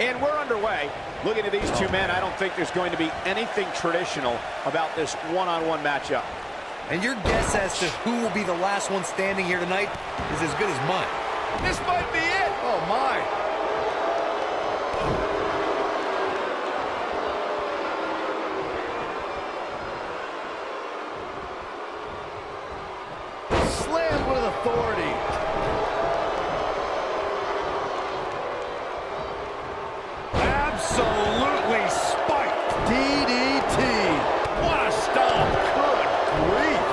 And we're underway. Looking at these two men, I don't think there's going to be anything traditional about this one-on-one matchup. And your guess as to who will be the last one standing here tonight is as good as mine. This might be it. Oh, my. Slam with authority. Absolutely spiked. DDT. What a stomp. Good grief.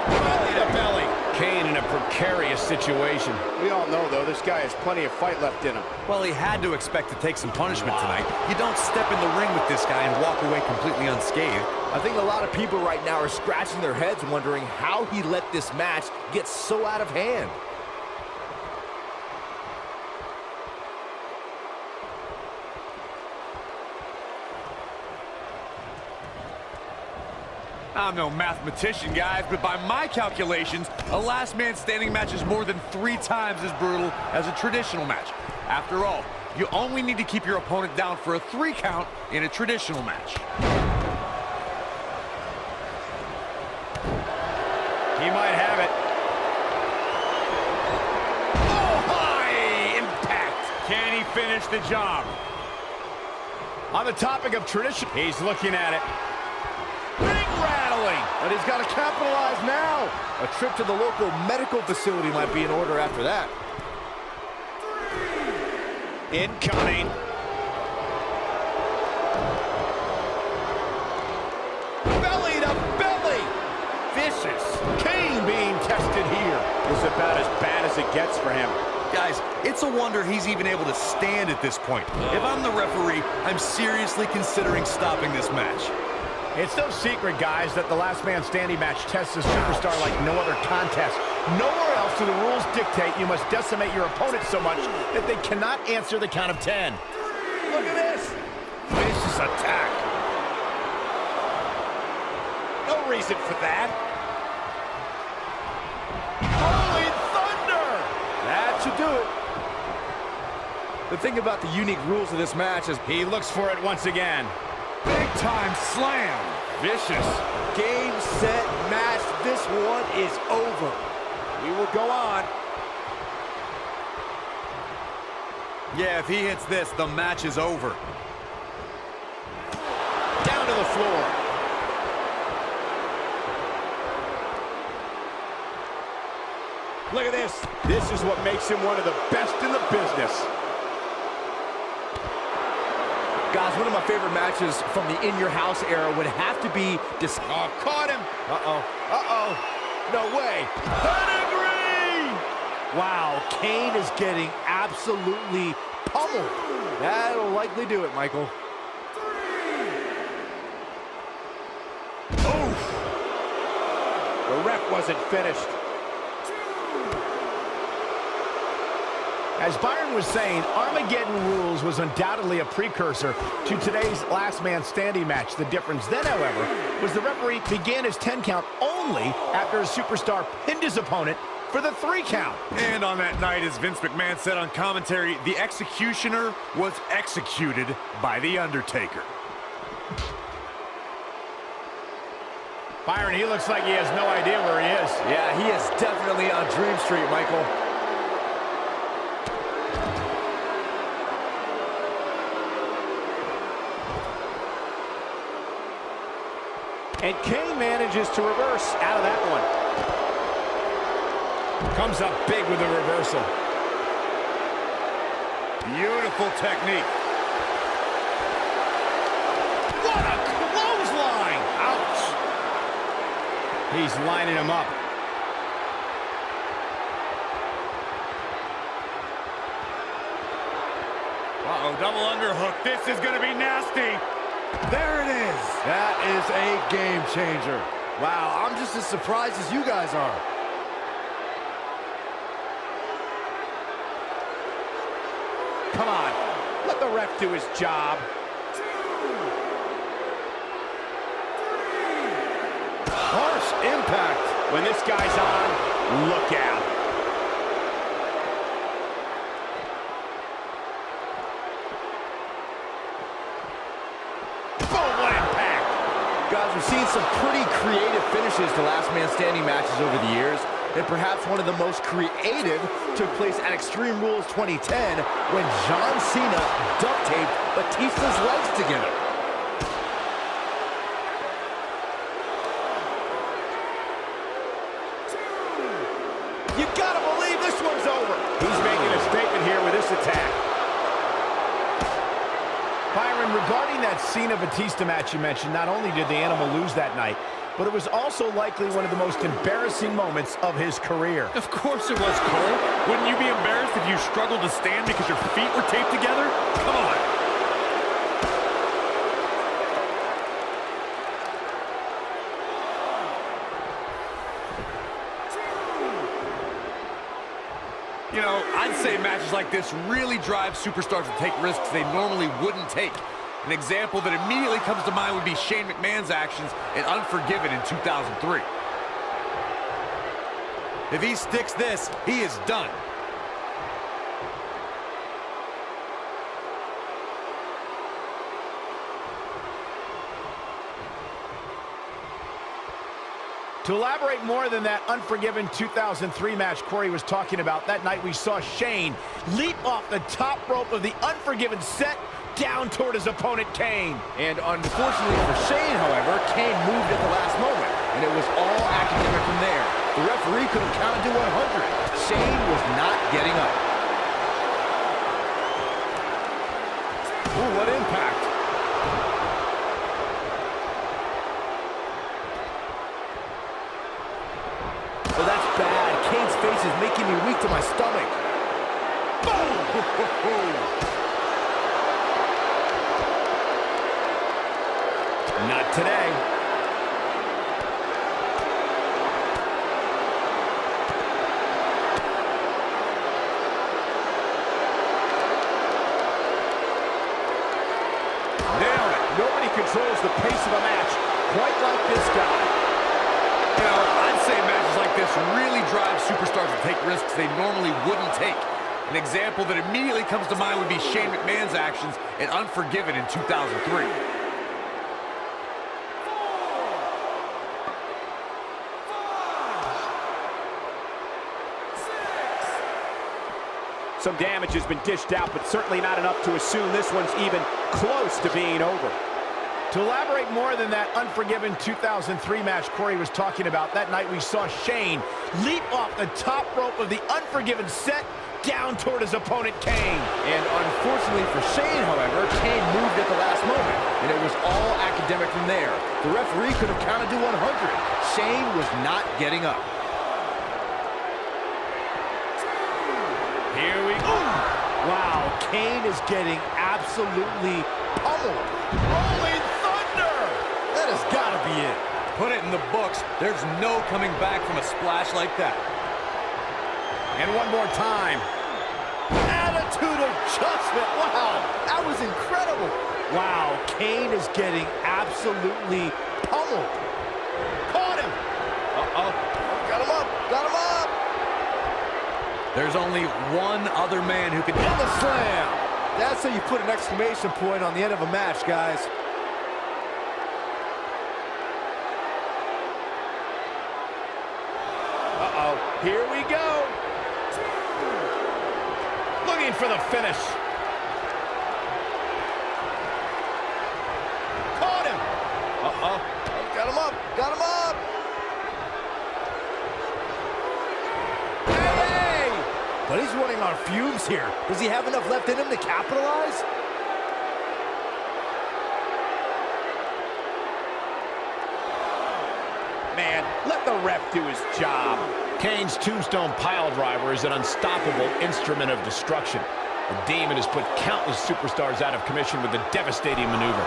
Belly to belly. Kane in a precarious situation. We all know, though, this guy has plenty of fight left in him. Well, he had to expect to take some punishment tonight. You don't step in the ring with this guy and walk away completely unscathed. I think a lot of people right now are scratching their heads wondering how he let this match get so out of hand. I'm no mathematician, guys, but by my calculations, a last man standing match is more than 3 times as brutal as a traditional match. After all, you only need to keep your opponent down for a 3 count in a traditional match. He might have it. Oh, high impact! Can he finish the job? On the topic of tradition, he's looking at it. Rattling, but he's got to capitalize now. A trip to the local medical facility might be in order after that. Incoming. Belly to belly. Vicious. Kane being tested here. This is about as bad as it gets for him. Guys, it's a wonder he's even able to stand at this point. If I'm the referee, I'm seriously considering stopping this match. It's no secret, guys, that the last man standing match tests a superstar like no other contest. Nowhere else do the rules dictate you must decimate your opponent so much that they cannot answer the count of 10. Look at this. Vicious attack. No reason for that. Holy thunder! That should do it. The thing about the unique rules of this match is He looks for it once again. Big time slam. Vicious. game, set, match. This one is over. We will go on. Yeah, if he hits this, the match is over. Down to the floor. Look at this. This is what makes him one of the best in the business. Guys, one of my favorite matches from the in-your-house era would have to be this. Oh, caught him. Uh-oh. Uh-oh. No way. Pedigree! Wow, Kane is getting absolutely pummeled. That'll likely do it, Michael. Oof. The ref wasn't finished. As Byron was saying, Armageddon Rules was undoubtedly a precursor to today's last man standing match. The difference then, however, was the referee began his 10 count only after a superstar pinned his opponent for the 3 count. And on that night, as Vince McMahon said on commentary, the executioner was executed by The Undertaker. Byron, he looks like he has no idea where he is. Yeah, he is definitely on Dream Street, Michael. And Kane manages to reverse out of that one. Comes up big with a reversal. Beautiful technique. What a clothesline! Ouch! He's lining him up. Uh-oh, double underhook. This is going to be nasty. There it is. That is a game changer. Wow, I'm just as surprised as you guys are. Come on, let the ref do his job. Harsh impact. When this guy's on, look out. seen some pretty creative finishes to last man standing matches over the years, and perhaps one of the most creative took place at Extreme Rules 2010 when John Cena duct taped Batista's legs together. You gotta believe this one's over. He's making a statement here with this attack. Byron, regarding that Cena-Batista match you mentioned, not only did the Animal lose that night, but it was also likely one of the most embarrassing moments of his career. Of course it was, Cole. Wouldn't you be embarrassed if you struggled to stand because your feet were taped together? Come on. You know, I'd say matches like this really drive superstars to take risks they normally wouldn't take. An example that immediately comes to mind would be Shane McMahon's actions in Unforgiven in 2003. If he sticks this, he is done. To elaborate more than that Unforgiven 2003 match Corey was talking about, that night we saw Shane leap off the top rope of the Unforgiven set down toward his opponent, Kane. And unfortunately for Shane, however, Kane moved at the last moment, and it was all academic from there. The referee could have counted to 100. Shane was not getting up. Ooh, what impact. Oh, that's bad. Kane's face is making me weak to my stomach. Boom! Not today. Nailed it. Nobody controls the pace of a match quite like this guy. You know, I'd say matches like this really drive superstars to take risks they normally wouldn't take. An example that immediately comes to mind would be Shane McMahon's actions in Unforgiven in 2003. Some damage has been dished out, but certainly not enough to assume this one's even close to being over. To elaborate more than that Unforgiven 2003 match Corey was talking about, that night we saw Shane leap off the top rope of the Unforgiven set down toward his opponent, Kane. And unfortunately for Shane, however, Kane moved at the last moment, and it was all academic from there. The referee could have counted to 100. Shane was not getting up. Here we go. Wow, Kane is getting absolutely pummeled. Rolling Thunder! That has got to be it. Put it in the books. There's no coming back from a splash like that. And one more time. Attitude adjustment. Wow, that was incredible. Wow, Kane is getting absolutely pummeled. Caught him! Uh-oh. Got him up. Got him up. There's only one other man who can And the slam. That's how you put an exclamation point on the end of a match, guys. Uh-oh, here we go. Looking for the finish. Caught him! Uh-oh. Got him up. Got him up. Hey! But he's running on fumes here. Does he have enough left in him to capitalize? Man, let the ref do his job. Kane's tombstone piledriver is an unstoppable instrument of destruction. The Demon has put countless superstars out of commission with the devastating maneuver.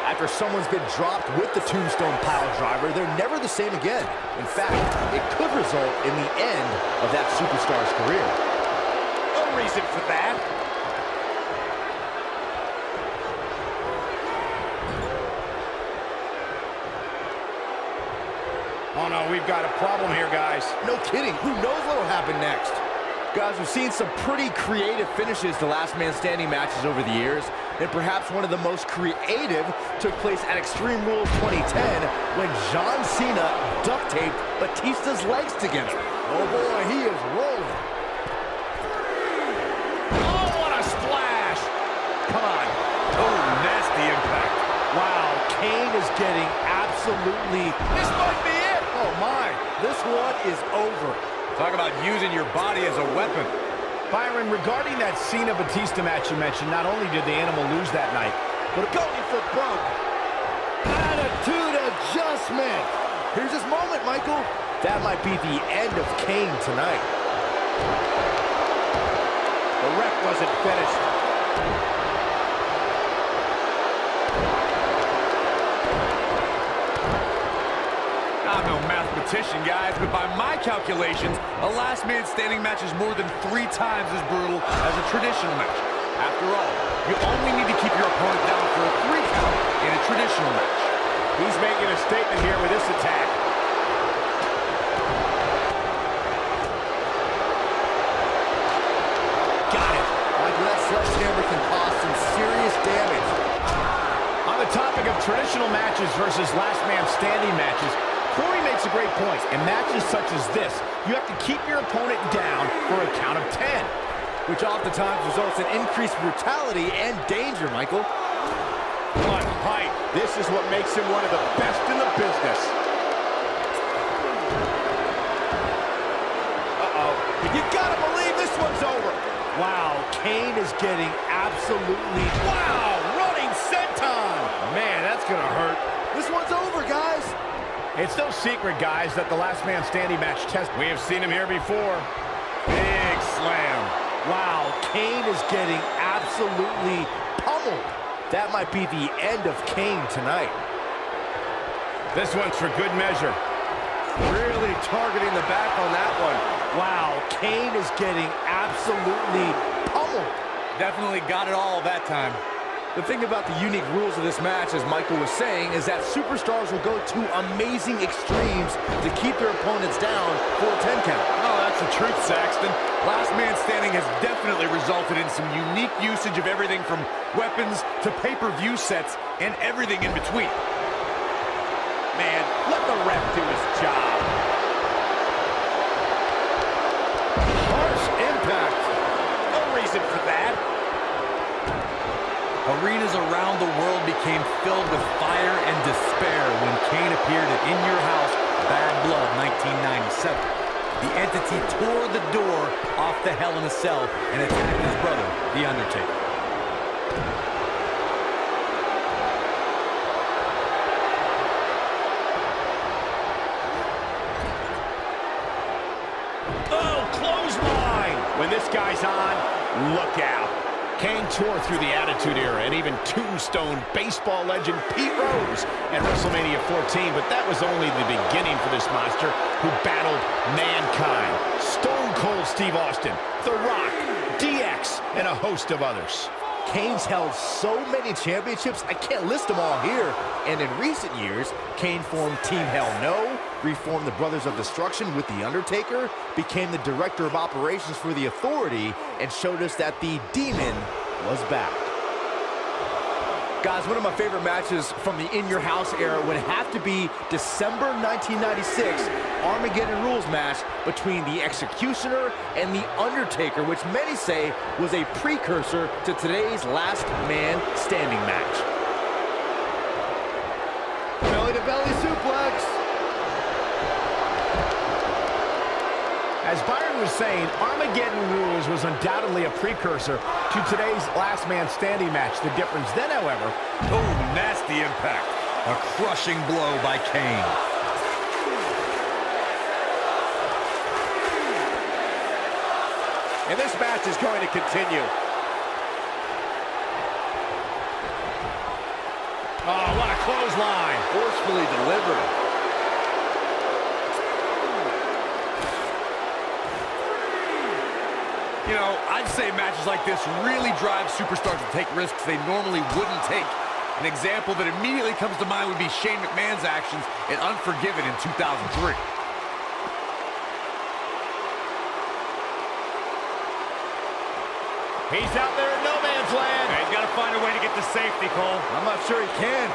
After someone's been dropped with the tombstone piledriver, they're never the same again. In fact, it could result in the end of that superstar's career. No reason for that. Oh no, we've got a problem here, guys. No kidding. Who knows what'll happen next? Guys, we've seen some pretty creative finishes to last man standing matches over the years, and perhaps one of the most creative took place at Extreme Rules 2010 when John Cena duct taped Batista's legs together. Oh boy, he is rolling. Oh, what a splash! Come on. Oh, nasty impact. Wow, Kane is getting absolutely... This might be it! Oh my, this one is over. Talk about using your body as a weapon. Byron, regarding that Cena-Batista match you mentioned, not only did the Animal lose that night, but Going for broke. Attitude adjustment. Here's his moment, Michael. That might be the end of Kane tonight. The ref wasn't finished. I'm no mathematician, guys, but by my calculations, a last man standing match is more than 3 times as brutal as a traditional match. After all, you only need to keep your opponent down for a 3 count in a traditional match. He's making a statement here with this attack. got it. Michael, that sledgehammer can cause some serious damage. On the topic of traditional matches versus last man standing matches, Corey makes a great point. In matches such as this, you have to keep your opponent down for a count of 10. Which oftentimes results in increased brutality and danger, Michael. What height. This is what makes him one of the best in the business. Uh-oh. You gotta believe this one's over. Wow, Kane is getting absolutely... Wow, running senton. Man, that's gonna hurt. This one's over, guys. It's no secret, guys, that the last man standing match test. We have seen him here before. Big slam. Wow, Kane is getting absolutely pummeled. That might be the end of Kane tonight. This one's for good measure. Really targeting the back on that one. Wow, Kane is getting absolutely pummeled. Definitely got it all that time. The thing about the unique rules of this match, as Michael was saying, is that superstars will go to amazing extremes to keep their opponents down for a 10 count. Oh, that's the truth, Saxton. Last man standing has definitely resulted in some unique usage of everything from weapons to pay-per-view sets and everything in between. Man, let the ref do his job. Harsh impact. No reason for that. Arenas around the world became filled with fire and despair when Kane appeared at In Your House, Bad Blood 1997. The entity tore the door off the Hell in a Cell and attacked his brother, The Undertaker. Oh, clothesline. When this guy's on, look out. Kane tore through the Attitude Era and even tombstone baseball legend Pete Rose at WrestleMania 14, but that was only the beginning for this monster who battled Mankind, Stone Cold Steve Austin, The Rock, DX, and a host of others. Kane's held so many championships, I can't list them all here. And in recent years, Kane formed Team Hell No, reformed the Brothers of Destruction with The Undertaker, became the director of operations for The Authority, and showed us that the Demon was back. Guys, one of my favorite matches from the In Your House era would have to be December 1996 Armageddon Rules match between the Executioner and the Undertaker, which many say was a precursor to today's Last Man Standing match. Belly-to-belly suplex. As Byron was saying, Armageddon Rules was undoubtedly a precursor to today's last man standing match. The difference then, however... Oh, nasty impact. A crushing blow by Kane. And this match is going to continue. Oh, what a clothesline. Forcefully delivered. You know, I'd say matches like this really drive superstars to take risks they normally wouldn't take. An example that immediately comes to mind would be Shane McMahon's actions in Unforgiven in 2003. He's out there in no man's land. Yeah, he's got to find a way to get to safety, Cole. I'm not sure he can.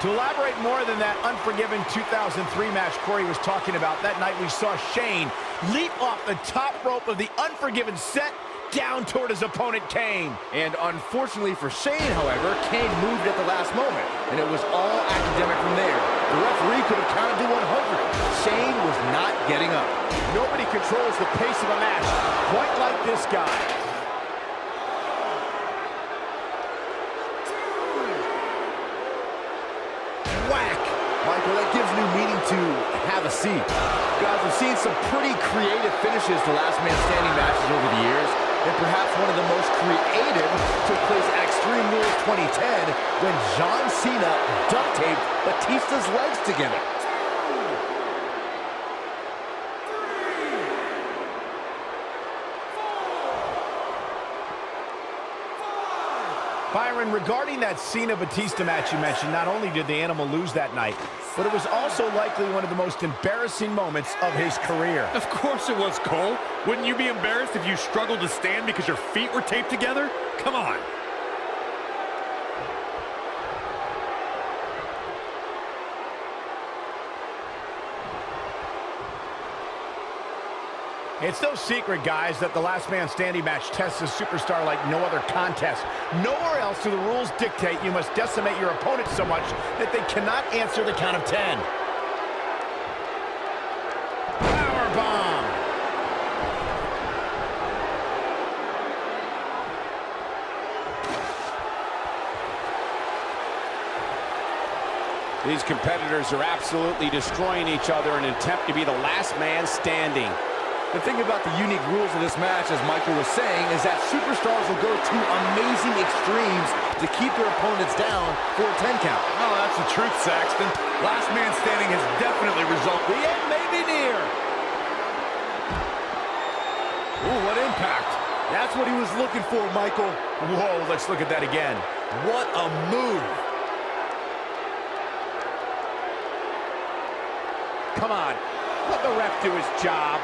To elaborate more than that unforgiving 2003 match Corey was talking about, that night we saw Shane leap off the top rope of the Unforgiven set down toward his opponent, Kane. And unfortunately for Shane, however, Kane moved at the last moment, and it was all academic from there. The referee could have counted to 100. Shane was not getting up. Nobody controls the pace of a match quite like this guy. Whack! Michael, that gives new meaning to have a seat. Guys, we've seen some pretty creative finishes to last man standing matches over the years, and perhaps one of the most creative took place at Extreme Rules 2010 when John Cena duct taped Batista's legs together. Byron, regarding that Cena-Batista match you mentioned, not only did the Animal lose that night, but it was also likely one of the most embarrassing moments of his career. Of course it was, Cole. Wouldn't you be embarrassed if you struggled to stand because your feet were taped together? Come on. It's no secret, guys, that the Last Man Standing match tests a superstar like no other contest. Nowhere else do the rules dictate you must decimate your opponent so much that they cannot answer the count of 10. Powerbomb! These competitors are absolutely destroying each other in an attempt to be the last man standing. The thing about the unique rules of this match, as Michael was saying, is that superstars will go to amazing extremes to keep their opponents down for a 10 count. Oh, that's the truth, Saxton. Last man standing has definitely resulted. The end may be near. Ooh, what impact. That's what he was looking for, Michael. Whoa, let's look at that again. What a move. Come on, let the ref do his job.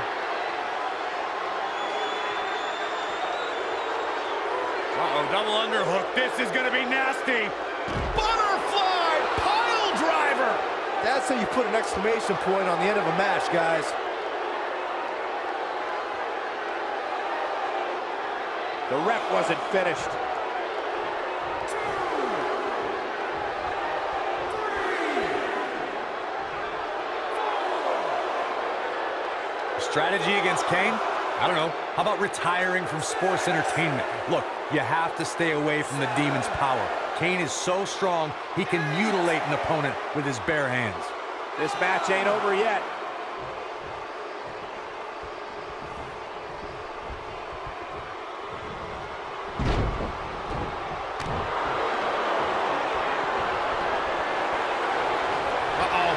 Uh-oh, double underhook. This is going to be nasty. Butterfly pile driver. That's how you put an exclamation point on the end of a match, guys. The ref wasn't finished. Strategy against Kane? I don't know. How about retiring from sports entertainment? Look, you have to stay away from the demon's power. Kane is so strong, he can mutilate an opponent with his bare hands. This match ain't over yet. Uh-oh.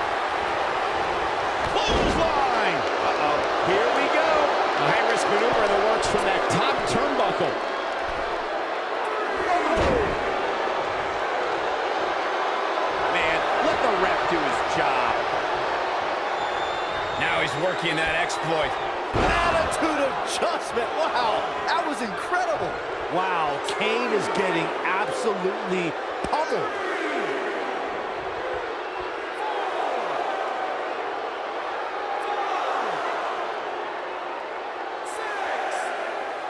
Clothesline! Uh-oh. Here we go. A high-risk maneuver in the works from that top turnbuckle. Man, let the ref do his job. Now he's working that exploit. Attitude adjustment. Wow, that was incredible. Wow, Kane is getting absolutely pummeled.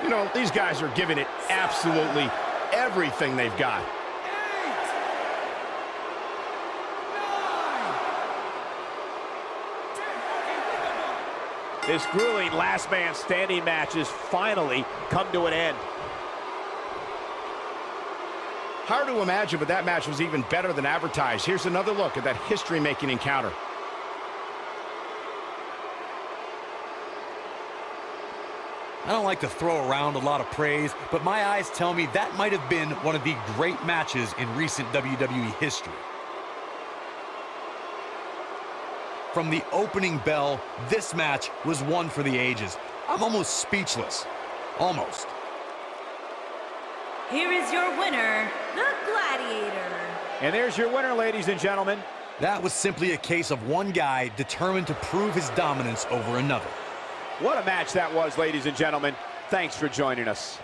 You know, these guys are giving it absolutely everything they've got. This grueling last man standing match has finally come to an end. Hard to imagine, but that match was even better than advertised. Here's another look at that history-making encounter. I don't like to throw around a lot of praise, but my eyes tell me that might have been one of the great matches in recent WWE history. From the opening bell, this match was one for the ages. I'm almost speechless. Almost. Here is your winner, the Gladiator. And there's your winner, ladies and gentlemen. That was simply a case of one guy determined to prove his dominance over another. What a match that was, ladies and gentlemen. Thanks for joining us.